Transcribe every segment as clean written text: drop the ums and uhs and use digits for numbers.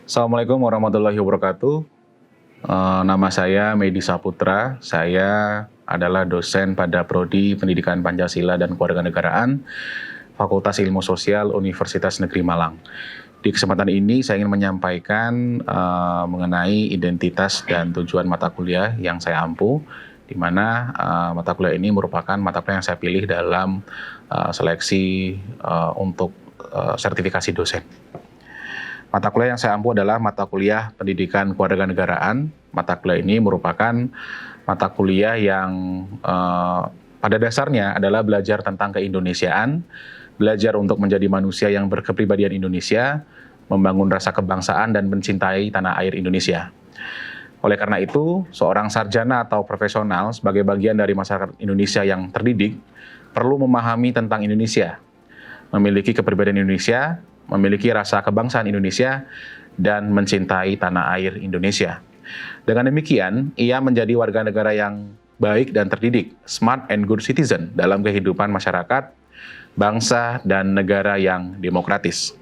Assalamualaikum warahmatullahi wabarakatuh. Nama saya Medi Saputra. Saya adalah dosen pada Prodi Pendidikan Pancasila dan Kewarganegaraan, Fakultas Ilmu Sosial Universitas Negeri Malang. Di kesempatan ini saya ingin menyampaikan mengenai identitas dan tujuan mata kuliah yang saya ampu, di mana mata kuliah ini merupakan mata kuliah yang saya pilih dalam seleksi untuk sertifikasi dosen. Mata kuliah yang saya ampu adalah mata kuliah Pendidikan Kewarganegaraan. Mata kuliah ini merupakan mata kuliah yang pada dasarnya adalah belajar tentang keindonesiaan, belajar untuk menjadi manusia yang berkepribadian Indonesia, membangun rasa kebangsaan dan mencintai tanah air Indonesia. Oleh karena itu, seorang sarjana atau profesional sebagai bagian dari masyarakat Indonesia yang terdidik perlu memahami tentang Indonesia, memiliki kepribadian Indonesia, memiliki rasa kebangsaan Indonesia, dan mencintai tanah air Indonesia. Dengan demikian, ia menjadi warga negara yang baik dan terdidik, smart and good citizen dalam kehidupan masyarakat, bangsa, dan negara yang demokratis.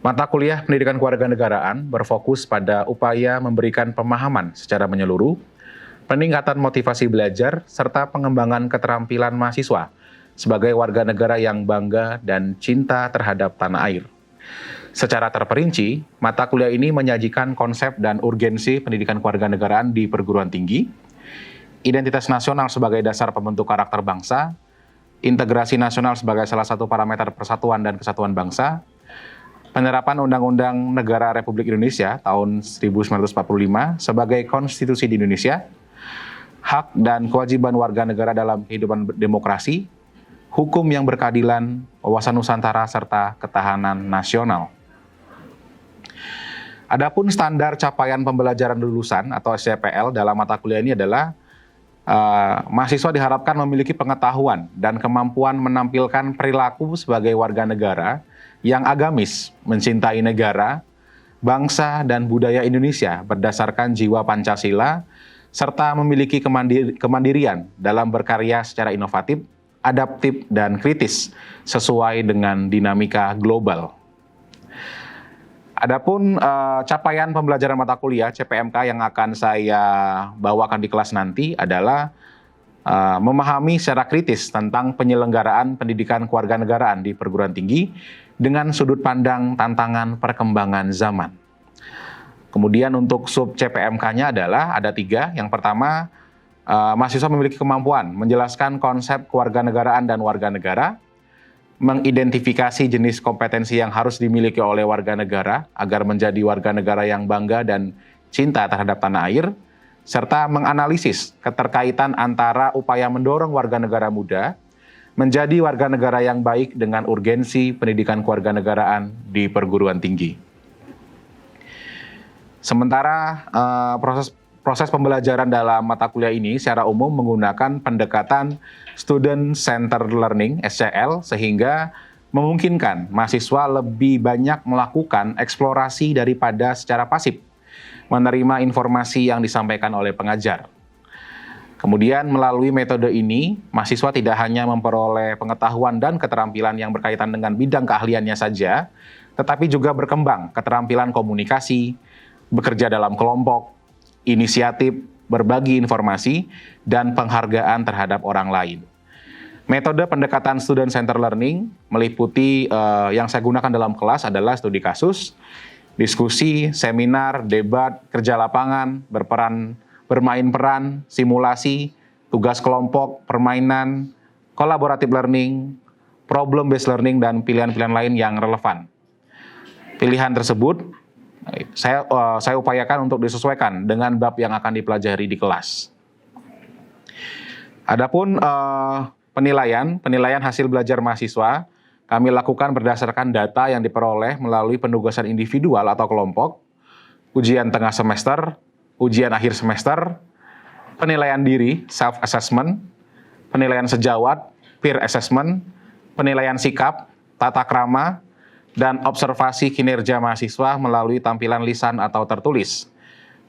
Mata kuliah Pendidikan Kewarganegaraan berfokus pada upaya memberikan pemahaman secara menyeluruh, peningkatan motivasi belajar, serta pengembangan keterampilan mahasiswa sebagai warga negara yang bangga dan cinta terhadap tanah air. Secara terperinci, mata kuliah ini menyajikan konsep dan urgensi pendidikan kewarganegaraan di perguruan tinggi, identitas nasional sebagai dasar pembentuk karakter bangsa, integrasi nasional sebagai salah satu parameter persatuan dan kesatuan bangsa, penerapan Undang-Undang Negara Republik Indonesia tahun 1945 sebagai konstitusi di Indonesia, hak dan kewajiban warga negara dalam kehidupan demokrasi, hukum yang berkeadilan, wawasan Nusantara, serta ketahanan nasional. Adapun standar capaian pembelajaran lulusan atau SCPL dalam mata kuliah ini adalah mahasiswa diharapkan memiliki pengetahuan dan kemampuan menampilkan perilaku sebagai warga negara yang agamis, mencintai negara, bangsa, dan budaya Indonesia berdasarkan jiwa Pancasila, serta memiliki kemandirian dalam berkarya secara inovatif, adaptif, dan kritis sesuai dengan dinamika global. Adapun capaian pembelajaran mata kuliah CPMK yang akan saya bawakan di kelas nanti adalah memahami secara kritis tentang penyelenggaraan pendidikan kewarganegaraan di perguruan tinggi dengan sudut pandang tantangan perkembangan zaman. Kemudian untuk sub CPMK-nya adalah ada 3. Yang pertama, mahasiswa memiliki kemampuan menjelaskan konsep kewarganegaraan dan warga negara, mengidentifikasi jenis kompetensi yang harus dimiliki oleh warga negara agar menjadi warga negara yang bangga dan cinta terhadap tanah air, serta menganalisis keterkaitan antara upaya mendorong warga negara muda menjadi warga negara yang baik dengan urgensi pendidikan kewarganegaraan di perguruan tinggi. Sementara proses pembelajaran dalam mata kuliah ini secara umum menggunakan pendekatan Student Centered Learning (SCL) sehingga memungkinkan mahasiswa lebih banyak melakukan eksplorasi daripada secara pasif, menerima informasi yang disampaikan oleh pengajar. Kemudian melalui metode ini, mahasiswa tidak hanya memperoleh pengetahuan dan keterampilan yang berkaitan dengan bidang keahliannya saja, tetapi juga berkembang keterampilan komunikasi, bekerja dalam kelompok, inisiatif, berbagi informasi, dan penghargaan terhadap orang lain. Metode pendekatan Student Centered Learning meliputi yang saya gunakan dalam kelas adalah studi kasus, diskusi, seminar, debat, kerja lapangan, bermain peran, simulasi, tugas kelompok, permainan, collaborative learning, problem based learning, dan pilihan-pilihan lain yang relevan. Pilihan tersebut saya upayakan untuk disesuaikan dengan bab yang akan dipelajari di kelas. Adapun penilaian hasil belajar mahasiswa kami lakukan berdasarkan data yang diperoleh melalui penugasan individual atau kelompok, ujian tengah semester, ujian akhir semester, penilaian diri self-assessment, penilaian sejawat peer assessment, penilaian sikap, tata krama, dan observasi kinerja mahasiswa melalui tampilan lisan atau tertulis.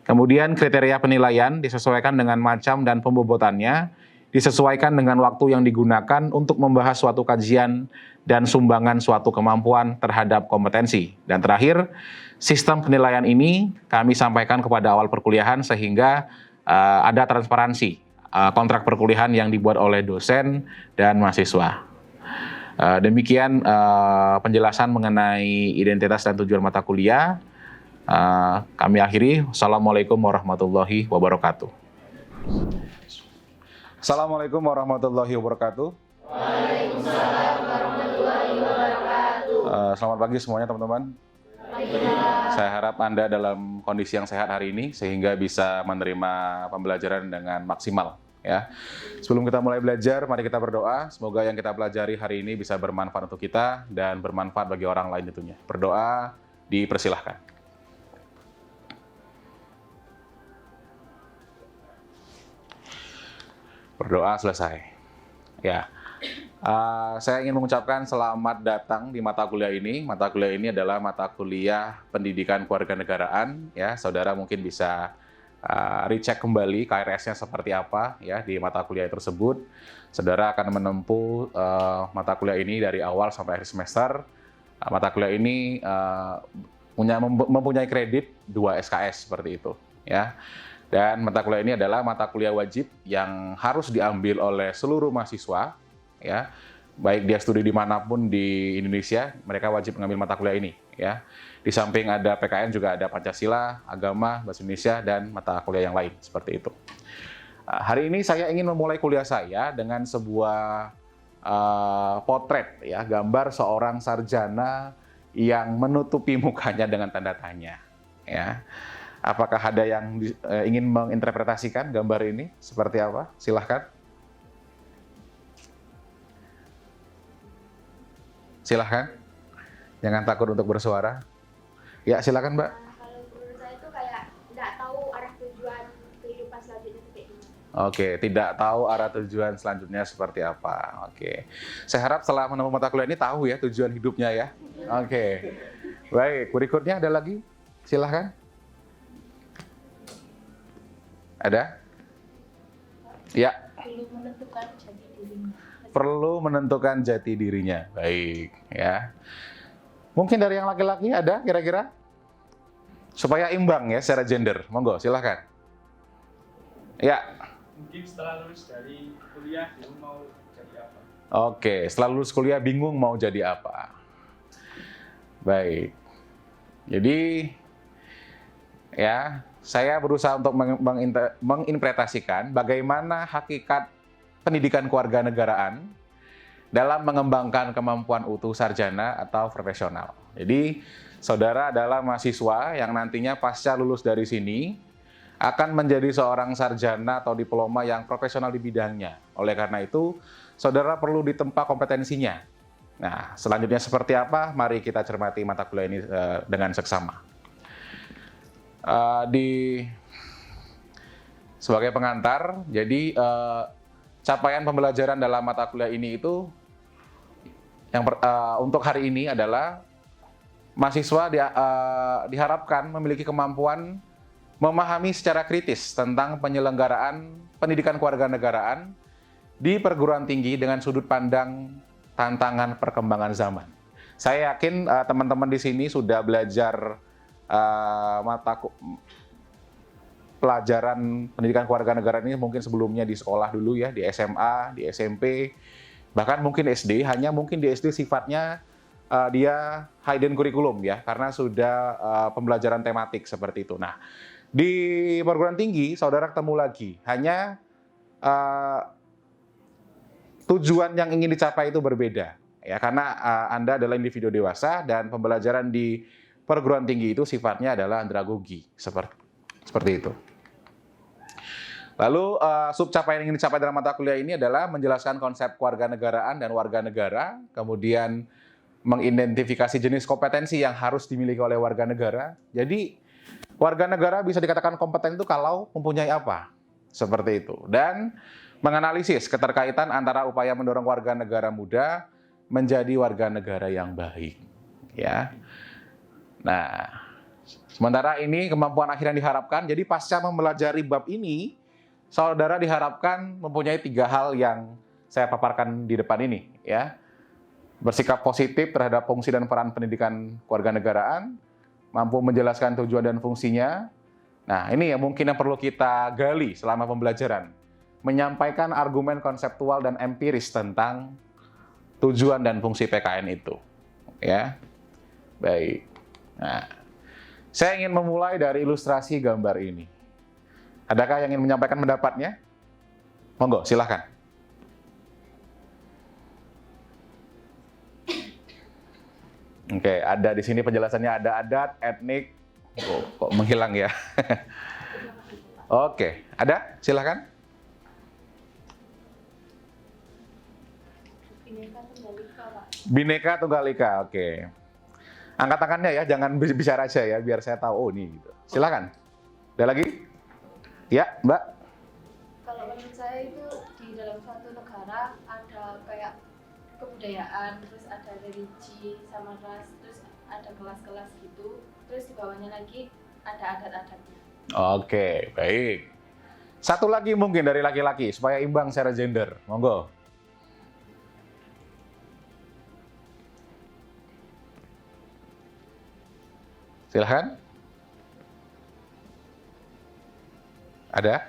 Kemudian kriteria penilaian disesuaikan dengan macam dan pembobotannya disesuaikan dengan waktu yang digunakan untuk membahas suatu kajian dan sumbangan suatu kemampuan terhadap kompetensi. Dan terakhir, sistem penilaian ini kami sampaikan kepada awal perkuliahan sehingga ada transparansi kontrak perkuliahan yang dibuat oleh dosen dan mahasiswa. Demikian penjelasan mengenai identitas dan tujuan mata kuliah. Kami akhiri. Assalamualaikum warahmatullahi wabarakatuh. Assalamualaikum warahmatullahi wabarakatuh. Waalaikumsalam warahmatullahi wabarakatuh. Selamat pagi semuanya teman-teman. Saya harap Anda dalam kondisi yang sehat hari ini sehingga bisa menerima pembelajaran dengan maksimal. Ya. Sebelum kita mulai belajar, mari kita berdoa. Semoga yang kita pelajari hari ini bisa bermanfaat untuk kita dan bermanfaat bagi orang lain tentunya. Berdoa dipersilahkan. Berdoa selesai. Ya, saya ingin mengucapkan selamat datang di mata kuliah ini. Mata kuliah ini adalah mata kuliah Pendidikan Kewarganegaraan. Ya, saudara mungkin bisa recheck kembali KRS-nya seperti apa ya di mata kuliah tersebut. Saudara akan menempuh mata kuliah ini dari awal sampai akhir semester. Mata kuliah ini mempunyai kredit 2 SKS seperti itu. Ya. Dan mata kuliah ini adalah mata kuliah wajib yang harus diambil oleh seluruh mahasiswa, ya, baik dia studi dimanapun di Indonesia, mereka wajib mengambil mata kuliah ini, ya. Di samping ada PKN juga ada Pancasila, Agama, Bahasa Indonesia, dan mata kuliah yang lain seperti itu. Hari ini saya ingin memulai kuliah saya dengan sebuah potret, ya, gambar seorang sarjana yang menutupi mukanya dengan tanda tanya, ya. Apakah ada yang ingin menginterpretasikan gambar ini seperti apa? Silahkan. Silahkan. Jangan takut untuk bersuara. Ya, silakan, Mbak. Kalau menurut saya itu kayak nggak tahu arah tujuan kehidupan selanjutnya itu kayak gimana. Oke, tidak tahu arah tujuan selanjutnya seperti apa. Oke. Saya harap setelah menempuh mata kuliah ini tahu ya tujuan hidupnya ya. Oke. Baik, berikutnya ada lagi? Silahkan. Ada? Ya. Perlu menentukan jati dirinya. Perlu menentukan jati dirinya. Baik, ya. Mungkin dari yang laki-laki ada kira-kira? Supaya imbang ya secara gender. Monggo, silahkan. Ya. Mungkin setelah lulus dari kuliah bingung mau jadi apa. Oke, setelah lulus kuliah bingung mau jadi apa. Baik. Jadi ya, saya berusaha untuk menginterpretasikan bagaimana hakikat pendidikan kewarganegaraan dalam mengembangkan kemampuan utuh sarjana atau profesional. Jadi, saudara adalah mahasiswa yang nantinya pasca lulus dari sini akan menjadi seorang sarjana atau diploma yang profesional di bidangnya. Oleh karena itu, saudara perlu ditempa kompetensinya. Nah, selanjutnya seperti apa? Mari kita cermati mata kuliah ini dengan seksama. Sebagai pengantar, jadi capaian pembelajaran dalam mata kuliah ini itu untuk hari ini adalah mahasiswa diharapkan memiliki kemampuan memahami secara kritis tentang penyelenggaraan pendidikan kewarganegaraan di perguruan tinggi dengan sudut pandang tantangan perkembangan zaman. Saya yakin teman-teman di sini sudah belajar pelajaran pendidikan kewarganegaraan ini mungkin sebelumnya di sekolah dulu ya, di SMA, di SMP, bahkan mungkin SD. Hanya mungkin di SD sifatnya dia hidden curriculum ya, karena sudah pembelajaran tematik seperti itu. Nah, di perguruan tinggi saudara ketemu lagi, hanya tujuan yang ingin dicapai itu berbeda ya, karena Anda adalah individu dewasa dan pembelajaran di perguruan tinggi itu sifatnya adalah andragogi, seperti itu. Lalu subcapaian yang ingin dicapai dalam mata kuliah ini adalah menjelaskan konsep kewarganegaraan dan warga negara, kemudian mengidentifikasi jenis kompetensi yang harus dimiliki oleh warga negara. Jadi warga negara bisa dikatakan kompeten itu kalau mempunyai apa, seperti itu. Dan menganalisis keterkaitan antara upaya mendorong warga negara muda menjadi warga negara yang baik, ya. Nah, sementara ini kemampuan akhir yang diharapkan, jadi pasca mempelajari bab ini, saudara diharapkan mempunyai 3 hal yang saya paparkan di depan ini, ya. Bersikap positif terhadap fungsi dan peran pendidikan kewarganegaraan, mampu menjelaskan tujuan dan fungsinya. Nah, ini yang mungkin yang perlu kita gali selama pembelajaran. Menyampaikan argumen konseptual dan empiris tentang tujuan dan fungsi PKN itu. Ya. Baik. Nah, saya ingin memulai dari ilustrasi gambar ini. Adakah yang ingin menyampaikan pendapatnya? Monggo, silahkan. Oke, ada di sini penjelasannya, ada adat, etnik. Oh, kok menghilang ya? Oke, ada? Silahkan. Bhinneka Tunggal Ika, oke. Angkat tangannya ya, jangan bicara aja ya, biar saya tahu. Oh, ini gitu. Silahkan. Ada lagi? Ya, Mbak. Kalau menurut saya itu di dalam suatu negara ada kayak kebudayaan, terus ada religi sama ras, terus ada kelas-kelas gitu, terus di bawahnya lagi ada adat-adatnya. Oke, baik. Satu lagi mungkin dari laki-laki supaya imbang secara gender. Monggo. Silahkan. Ada?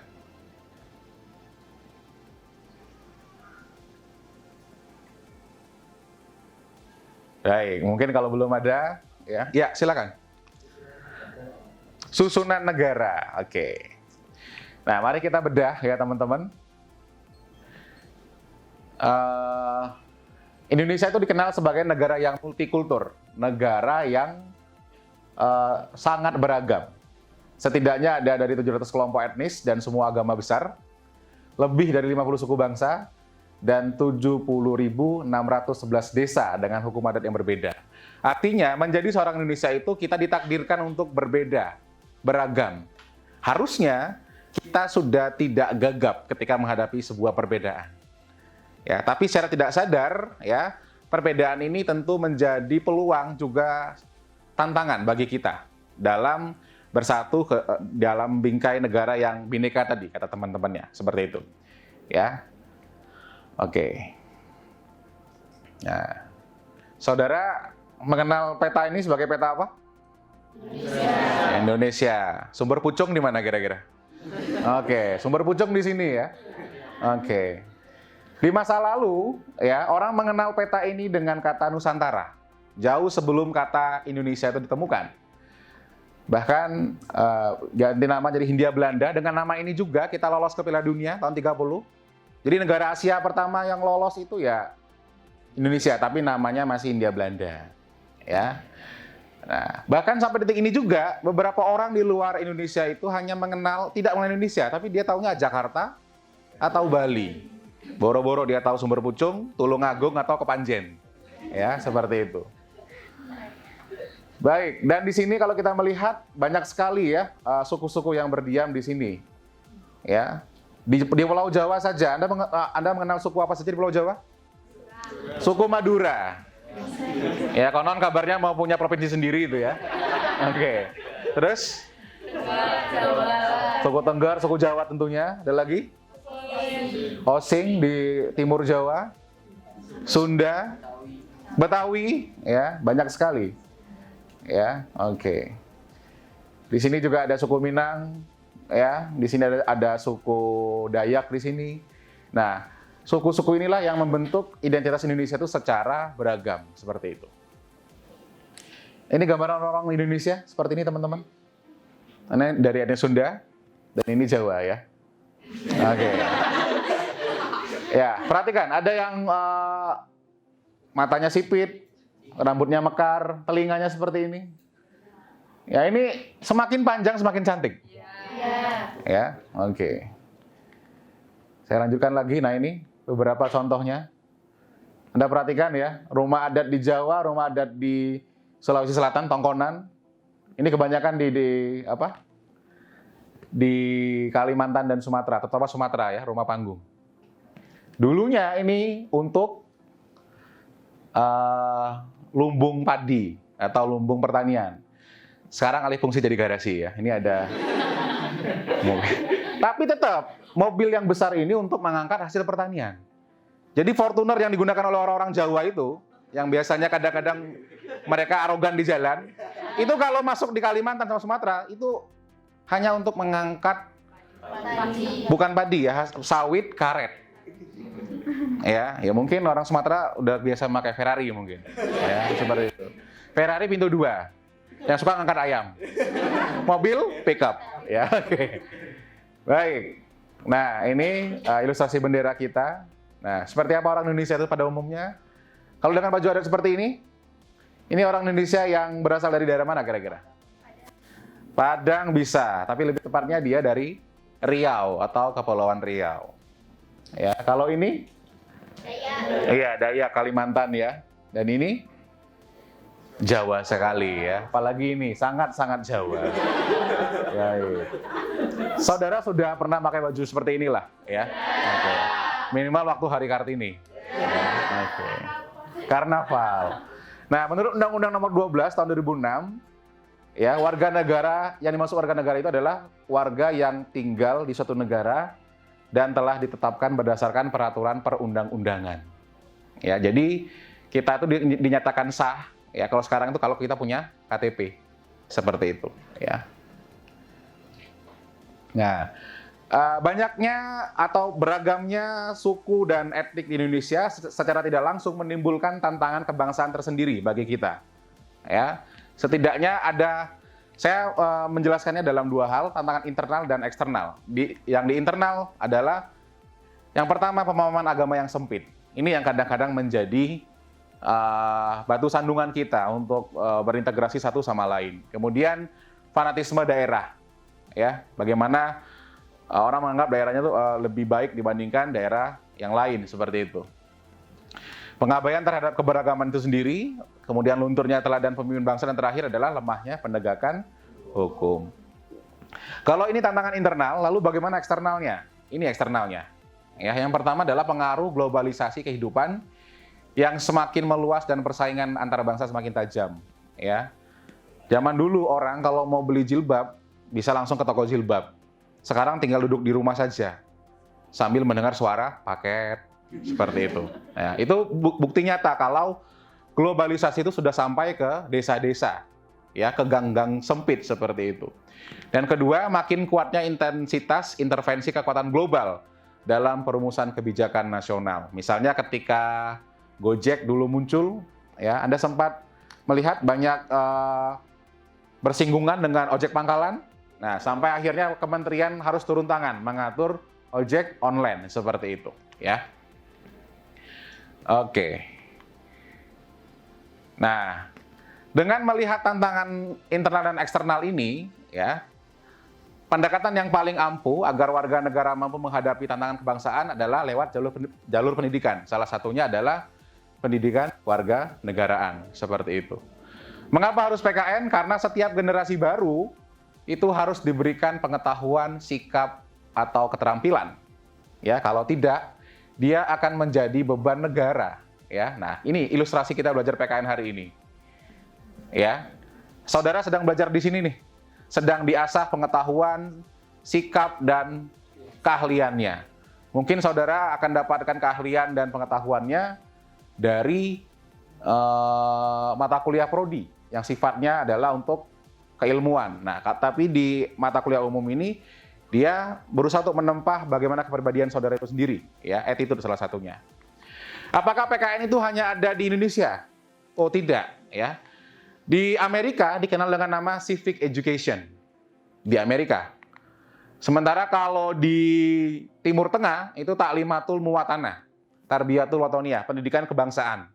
Baik, mungkin kalau belum ada, ya, ya silakan. Susunan negara, oke. Nah, mari kita bedah ya teman-teman. Indonesia itu dikenal sebagai negara yang multikultur, negara yang sangat beragam. Setidaknya ada dari 700 kelompok etnis dan semua agama besar, lebih dari 50 suku bangsa, dan 70.611 desa dengan hukum adat yang berbeda. Artinya, menjadi seorang Indonesia itu kita ditakdirkan untuk berbeda, beragam. Harusnya kita sudah tidak gagap ketika menghadapi sebuah perbedaan. Ya, tapi secara tidak sadar, ya, perbedaan ini tentu menjadi peluang juga tantangan bagi kita dalam bersatu dalam bingkai negara yang bineka tadi, kata teman-temannya, seperti itu. Ya. Oke. Nah, saudara mengenal peta ini sebagai peta apa? Indonesia. Sumber pucung di mana kira-kira? Oke, sumber pucung di sini ya. Oke. Di masa lalu, ya, orang mengenal peta ini dengan kata Nusantara, jauh sebelum kata Indonesia itu ditemukan. Bahkan ganti nama jadi Hindia Belanda. Dengan nama ini juga kita lolos ke Piala Dunia tahun 30. Jadi negara Asia pertama yang lolos itu ya Indonesia, tapi namanya masih Hindia Belanda. Ya. Nah, bahkan sampai detik ini juga beberapa orang di luar Indonesia itu hanya tidak mengenal Indonesia, tapi dia taunya Jakarta atau Bali. Boro-boro dia tahu Sumber Pucung, Tulungagung atau Kepanjen. Ya, seperti itu. Baik, dan di sini kalau kita melihat banyak sekali ya suku-suku yang berdiam di sini. Ya. Di Pulau Jawa saja, Anda mengenal suku apa saja di Pulau Jawa? Suku Madura. Ya, konon kabarnya mau punya provinsi sendiri itu ya. Oke. Terus? Suku Tengger, suku Jawa tentunya. Ada lagi? Osing di Timur Jawa. Sunda. Betawi, ya, banyak sekali. Ya, oke. Di sini juga ada suku Minang. Ya, di sini ada suku Dayak di sini. Nah, suku-suku inilah yang membentuk identitas Indonesia itu secara beragam seperti itu. Ini gambaran orang Indonesia seperti ini teman-teman. Ini dari etnis Sunda dan ini Jawa ya. Oke. Ya, perhatikan ada yang matanya sipit, rambutnya mekar, telinganya seperti ini. Ya, ini semakin panjang semakin cantik. Ya, oke. Saya lanjutkan lagi. Nah, ini beberapa contohnya. Anda perhatikan ya, rumah adat di Jawa, rumah adat di Sulawesi Selatan, Tongkonan. Ini kebanyakan di Kalimantan dan Sumatera, terutama Sumatera ya, rumah panggung. Dulunya ini untuk lumbung padi atau lumbung pertanian. Sekarang alih fungsi jadi garasi ya. Ini ada. Tapi tetap mobil yang besar ini untuk mengangkat hasil pertanian. Jadi Fortuner yang digunakan oleh orang-orang Jawa itu, yang biasanya kadang-kadang mereka arogan di jalan, itu kalau masuk di Kalimantan sama Sumatera, itu hanya untuk mengangkat, bukan padi ya, sawit, karet. Ya mungkin orang Sumatera udah biasa pakai Ferrari mungkin. Ya, seperti itu. Ferrari pintu 2, yang suka ngangkat ayam. Mobil, pickup. Ya, oke. Baik. Nah, ini ilustrasi bendera kita. Nah, seperti apa orang Indonesia itu pada umumnya? Kalau dengan baju adat seperti ini orang Indonesia yang berasal dari daerah mana kira-kira? Padang bisa, tapi lebih tepatnya dia dari Riau atau Kepulauan Riau. Ya, kalau ini? Iya, Dayak Kalimantan ya. Dan ini Jawa sekali ya. Apalagi ini sangat-sangat Jawa. Baik. Saudara sudah pernah pakai baju seperti inilah ya? Oke. Minimal waktu Hari Kartini. Ya, oke. Karnaval. Nah, menurut Undang-Undang Nomor 12 tahun 2006, ya, warga negara yang dimaksud warga negara itu adalah warga yang tinggal di suatu negara dan telah ditetapkan berdasarkan peraturan perundang-undangan. Ya, jadi kita itu dinyatakan sah. Ya, kalau sekarang itu kalau kita punya KTP seperti itu. Ya. Nah, banyaknya atau beragamnya suku dan etnik di Indonesia secara tidak langsung menimbulkan tantangan kebangsaan tersendiri bagi kita. Ya, setidaknya ada, saya menjelaskannya dalam 2 hal, tantangan internal dan eksternal. Yang di internal adalah yang pertama pemahaman agama yang sempit. Ini yang kadang-kadang menjadi batu sandungan kita untuk berintegrasi satu sama lain. Kemudian fanatisme daerah. Ya, bagaimana orang menganggap daerahnya itu lebih baik dibandingkan daerah yang lain seperti itu. Pengabaian terhadap keberagaman itu sendiri, kemudian lunturnya teladan pemimpin bangsa, dan terakhir adalah lemahnya penegakan hukum. Kalau ini tantangan internal, lalu bagaimana eksternalnya? Ini eksternalnya. Ya, yang pertama adalah pengaruh globalisasi kehidupan yang semakin meluas dan persaingan antar bangsa semakin tajam. Ya, zaman dulu orang kalau mau beli jilbab bisa langsung ke toko jilbab. Sekarang tinggal duduk di rumah saja sambil mendengar suara paket seperti itu. Ya, itu bukti nyata kalau globalisasi itu sudah sampai ke desa-desa, ya, ke gang-gang sempit seperti itu. Dan kedua, makin kuatnya intensitas intervensi kekuatan global dalam perumusan kebijakan nasional. Misalnya ketika Gojek dulu muncul, ya, Anda sempat melihat banyak bersinggungan dengan ojek pangkalan. Nah, sampai akhirnya kementerian harus turun tangan mengatur ojek online seperti itu, ya. Oke. Nah, dengan melihat tantangan internal dan eksternal ini, ya, pendekatan yang paling ampuh agar warga negara mampu menghadapi tantangan kebangsaan adalah lewat jalur pendidikan. Salah satunya adalah pendidikan warga negaraan, seperti itu. Mengapa harus PKN? Karena setiap generasi baru itu harus diberikan pengetahuan, sikap, atau keterampilan. Ya, kalau tidak, dia akan menjadi beban negara. Ya, nah ini ilustrasi kita belajar PKN hari ini. Ya, saudara sedang belajar di sini nih, sedang diasah pengetahuan, sikap, dan keahliannya. Mungkin saudara akan dapatkan keahlian dan pengetahuannya dari mata kuliah prodi yang sifatnya adalah untuk keilmuan. Nah, tapi di mata kuliah umum ini dia berusaha untuk menempah bagaimana kepribadian saudara itu sendiri, ya, attitude salah satunya. Apakah PKN itu hanya ada di Indonesia? Oh, tidak, ya. Di Amerika dikenal dengan nama civic education. Di Amerika. Sementara kalau di Timur Tengah itu Ta'limatul Muwatanah, Tarbiyatul Watonia, pendidikan kebangsaan.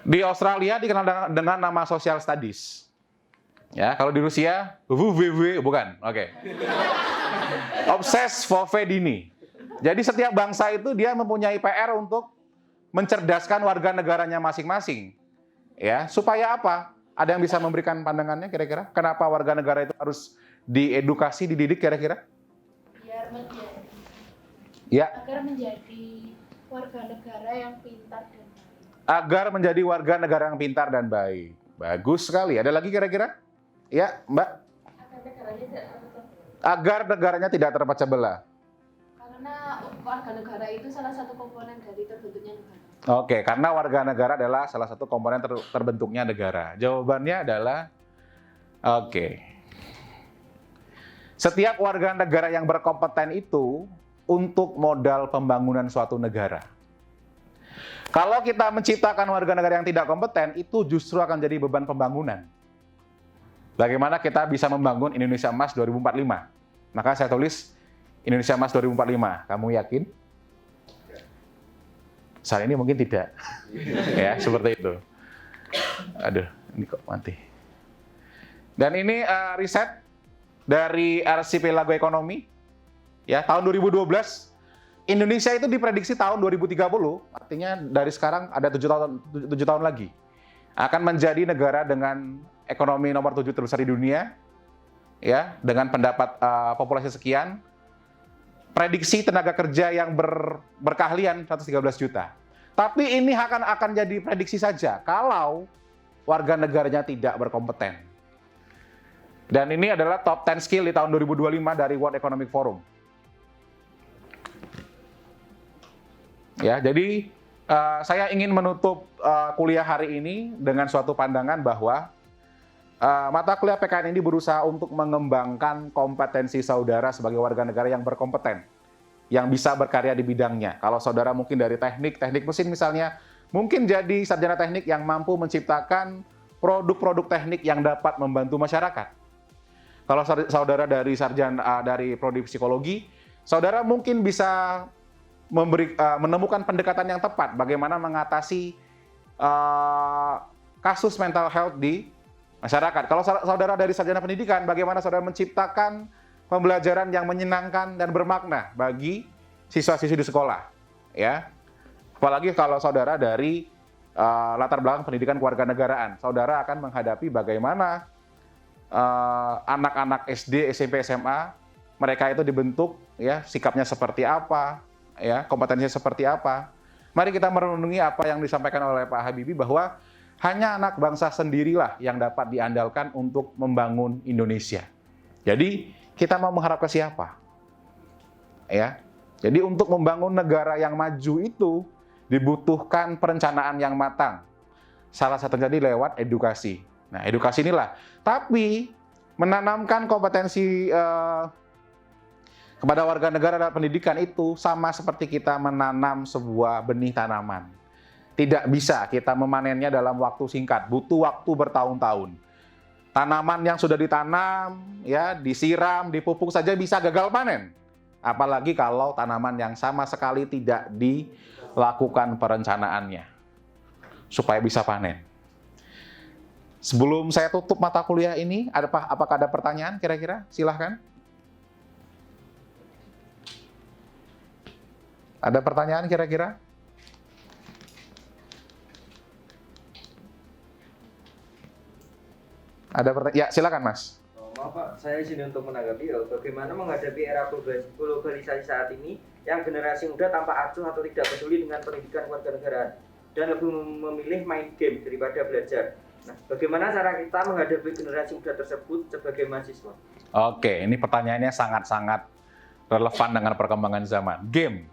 Di Australia dikenal dengan nama social studies. Ya, kalau di Rusia, bukan, oke. Obses Povedini. Jadi setiap bangsa itu dia mempunyai PR untuk mencerdaskan warga negaranya masing-masing. Ya, supaya apa? Ada yang bisa memberikan pandangannya kira-kira? Kenapa warga negara itu harus diedukasi, dididik kira-kira? Biar menjadi, ya, agar menjadi warga negara yang pintar dan baik. Agar menjadi warga negara yang pintar dan baik. Bagus sekali. Ada lagi kira-kira? Ya, Mbak? Agar negaranya tidak tertutup. Agar negaranya tidak terpecah belah. Karena warga negara itu salah satu komponen dari terbentuknya negara. Oke, karena warga negara adalah salah satu komponen terbentuknya negara. Jawabannya adalah oke. Setiap warga negara yang berkompeten itu untuk modal pembangunan suatu negara. Kalau kita menciptakan warga negara yang tidak kompeten, itu justru akan jadi beban pembangunan. Bagaimana kita bisa membangun Indonesia Emas 2045? Maka saya tulis Indonesia Emas 2045. Kamu yakin? Saat ini mungkin tidak. Ya, seperti itu. Aduh, ini kok mati. Dan ini riset dari Archipelago Ekonomi. Ya, tahun 2012 Indonesia itu diprediksi tahun 2030, artinya dari sekarang ada 7 tahun lagi, akan menjadi negara dengan ekonomi nomor 7 terbesar di dunia, ya, dengan pendapat populasi sekian, prediksi tenaga kerja yang berkeahlian 113 juta. Tapi ini akan jadi prediksi saja kalau warga negaranya tidak berkompeten. Dan ini adalah top 10 skill di tahun 2025 dari World Economic Forum. Ya, jadi saya ingin menutup kuliah hari ini dengan suatu pandangan bahwa mata kuliah PKN ini berusaha untuk mengembangkan kompetensi saudara sebagai warga negara yang berkompeten, yang bisa berkarya di bidangnya. Kalau saudara mungkin dari teknik mesin misalnya, mungkin jadi sarjana teknik yang mampu menciptakan produk-produk teknik yang dapat membantu masyarakat. Kalau saudara dari dari prodi psikologi, saudara mungkin bisa menemukan pendekatan yang tepat bagaimana mengatasi kasus mental health di masyarakat. Kalau saudara dari sarjana pendidikan, bagaimana saudara menciptakan pembelajaran yang menyenangkan dan bermakna bagi siswa-siswi di sekolah, ya. Apalagi kalau saudara dari latar belakang pendidikan kewarganegaraan, saudara akan menghadapi bagaimana anak-anak SD, SMP, SMA mereka itu dibentuk, ya, sikapnya seperti apa, ya, kompetensinya seperti apa. Mari kita merenungi apa yang disampaikan oleh Pak Habibie bahwa hanya anak bangsa sendirilah yang dapat diandalkan untuk membangun Indonesia. Jadi kita mau mengharap ke siapa? Ya. Jadi untuk membangun negara yang maju itu dibutuhkan perencanaan yang matang. Salah satunya lewat edukasi. Nah, edukasi inilah. Tapi menanamkan kompetensi kepada warga negara dan pendidikan itu sama seperti kita menanam sebuah benih tanaman. Tidak bisa kita memanennya dalam waktu singkat, butuh waktu bertahun-tahun. Tanaman yang sudah ditanam, ya, disiram, dipupuk saja bisa gagal panen. Apalagi kalau tanaman yang sama sekali tidak dilakukan perencanaannya supaya bisa panen. Sebelum saya tutup mata kuliah ini, apakah ada pertanyaan kira-kira? Silahkan. Ada pertanyaan kira-kira? Ada pertanyaan? Ya, silakan Mas. Maaf Pak, saya izin untuk menanggapi bagaimana menghadapi era globalisasi saat ini yang generasi muda tanpa acuh atau tidak peduli dengan pendidikan kewarganegaraan dan lebih memilih main game daripada belajar. Nah, bagaimana cara kita menghadapi generasi muda tersebut sebagai mahasiswa? Oke, ini pertanyaannya sangat-sangat relevan dengan perkembangan zaman. Game.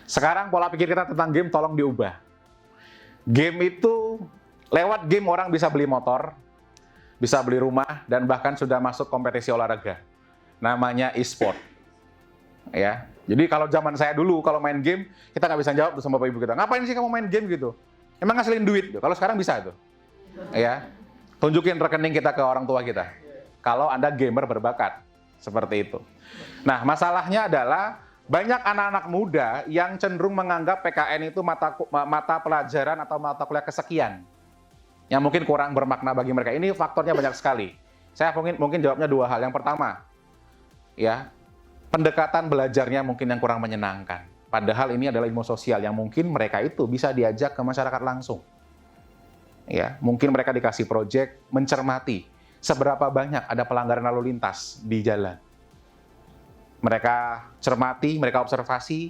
Sekarang pola pikir kita tentang game tolong diubah. Game itu, lewat game orang bisa beli motor, bisa beli rumah, dan bahkan sudah masuk kompetisi olahraga. Namanya e-sport. Ya. Jadi kalau zaman saya dulu, kalau main game, kita nggak bisa jawab tuh sama bapak ibu kita. Ngapain sih kamu main game gitu? Emang ngasilin duit? Kalau sekarang bisa tuh. Ya. Tunjukin rekening kita ke orang tua kita. Kalau Anda gamer berbakat. Seperti itu. Nah, masalahnya adalah banyak anak-anak muda yang cenderung menganggap PKN itu mata pelajaran atau mata kuliah kesekian. Yang mungkin kurang bermakna bagi mereka. Ini faktornya banyak sekali. Saya mungkin jawabnya dua hal. Yang pertama, ya, pendekatan belajarnya mungkin yang kurang menyenangkan. Padahal ini adalah ilmu sosial yang mungkin mereka itu bisa diajak ke masyarakat langsung. Ya, mungkin mereka dikasih proyek mencermati seberapa banyak ada pelanggaran lalu lintas di jalan. Mereka cermati, mereka observasi,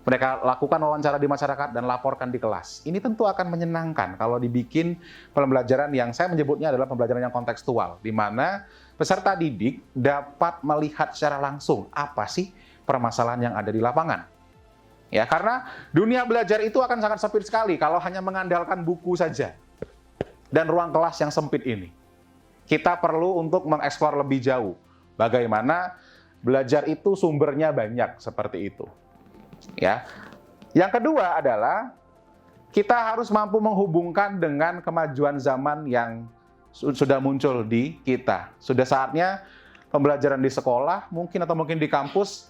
mereka lakukan wawancara di masyarakat dan laporkan di kelas. Ini tentu akan menyenangkan kalau dibikin pembelajaran yang saya menyebutnya adalah pembelajaran yang kontekstual, di mana peserta didik dapat melihat secara langsung apa sih permasalahan yang ada di lapangan. Ya, karena dunia belajar itu akan sangat sempit sekali kalau hanya mengandalkan buku saja dan ruang kelas yang sempit ini. Kita perlu untuk mengeksplor lebih jauh bagaimana belajar itu sumbernya banyak seperti itu. Ya. Yang kedua adalah kita harus mampu menghubungkan dengan kemajuan zaman yang sudah muncul di kita. Sudah saatnya pembelajaran di sekolah mungkin atau mungkin di kampus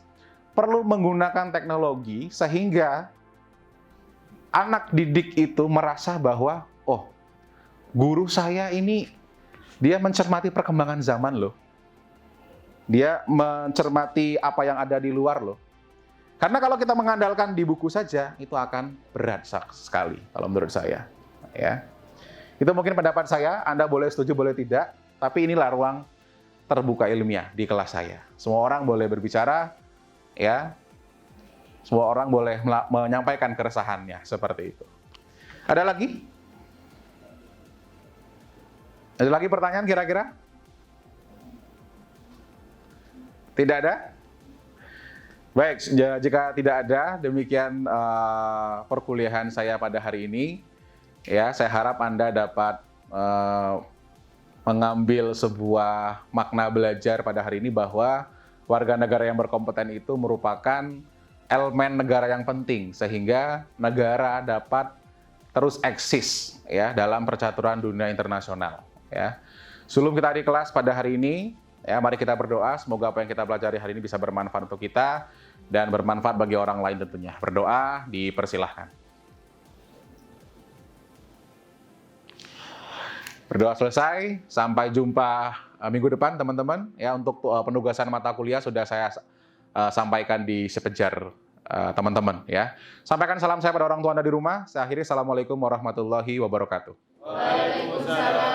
perlu menggunakan teknologi sehingga anak didik itu merasa bahwa, oh, guru saya ini dia mencermati perkembangan zaman loh. Dia mencermati apa yang ada di luar loh. Karena kalau kita mengandalkan di buku saja, itu akan berat sekali kalau menurut saya. Ya. Itu mungkin pendapat saya, Anda boleh setuju, boleh tidak, tapi inilah ruang terbuka ilmiah di kelas saya. Semua orang boleh berbicara, ya, semua orang boleh menyampaikan keresahannya seperti itu. Ada lagi? Ada lagi pertanyaan kira-kira? Tidak ada? Baik, jika tidak ada, demikian perkuliahan saya pada hari ini. Ya, saya harap Anda dapat mengambil sebuah makna belajar pada hari ini bahwa warga negara yang berkompeten itu merupakan elemen negara yang penting sehingga negara dapat terus eksis ya dalam percaturan dunia internasional ya. Sebelum kita di kelas pada hari ini ya, mari kita berdoa semoga apa yang kita pelajari hari ini bisa bermanfaat untuk kita dan bermanfaat bagi orang lain tentunya. Berdoa dipersilahkan. Berdoa selesai, sampai jumpa minggu depan teman-teman. Ya, untuk penugasan mata kuliah sudah saya sampaikan di sepejar teman-teman ya. Sampaikan salam saya pada orang tua Anda di rumah. Saya akhiri, assalamualaikum warahmatullahi wabarakatuh. Waalaikumsalam.